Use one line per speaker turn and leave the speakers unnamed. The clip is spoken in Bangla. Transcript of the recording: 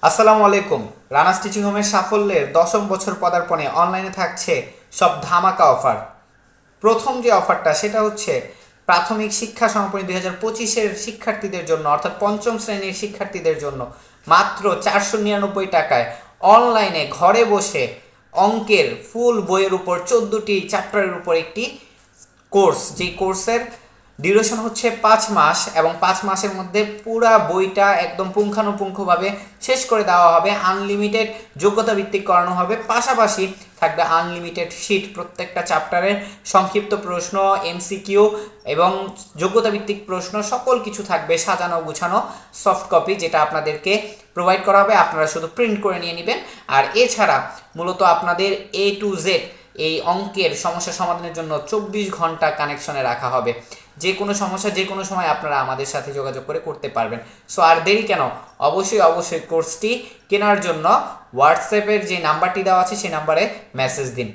আসসালামু আলাইকুম। রানাস টিচিং হোমের সাফল্যের দশম বছর পদার্পণে অনলাইনে থাকছে সব ধামাকা অফার। প্রথম যে অফারটা সেটা হচ্ছে প্রাথমিক শিক্ষা সমাপনী 2025-এর শিক্ষার্থীদের জন্য, অর্থাৎ পঞ্চম শ্রেণীর শিক্ষার্থীদের জন্য মাত্র 499 টাকায় অনলাইনে ঘরে বসে অঙ্কের ফুল বইয়ের উপর 14টি চ্যাপ্টারের উপর একটি কোর্স, যেই কোর্সের ডিউরেশন হচ্ছে 5 মাস এবং 5 মাসের মধ্যে পুরা বইটা একদম পুঙ্খানুপুঙ্খভাবে শেষ করে দেওয়া হবে। আনলিমিটেড যোগ্যতা ভিত্তিক করানো হবে, পাশাপাশি থাকবে আনলিমিটেড শিট, প্রত্যেকটা চ্যাপ্টারের সংক্ষিপ্ত প্রশ্ন, এমসিকিউ এবং যোগ্যতা ভিত্তিক প্রশ্ন সকল কিছু থাকবে সাজানো গুছানো সফট কপি, যেটা আপনাদেরকে প্রোভাইড করা হবে। আপনারা শুধু প্রিন্ট করে নিয়ে নেবেন। আর এছাড়া মূলত আপনাদের A to Z এই অঙ্কের সমস্যা সমাধানের জন্য 24 ঘন্টা কানেকশনে রাখা হবে। যে কোনো সমস্যা যে কোনো সময় আপনারা আমাদের সাথে যোগাযোগ করে করতে পারবেন। সো আর দেরি কেন, অবশ্যই কোর্সটি কেনার জন্য হোয়াটসঅ্যাপের যে নাম্বারটি দেওয়া আছে সেই নাম্বারে মেসেজ দিন।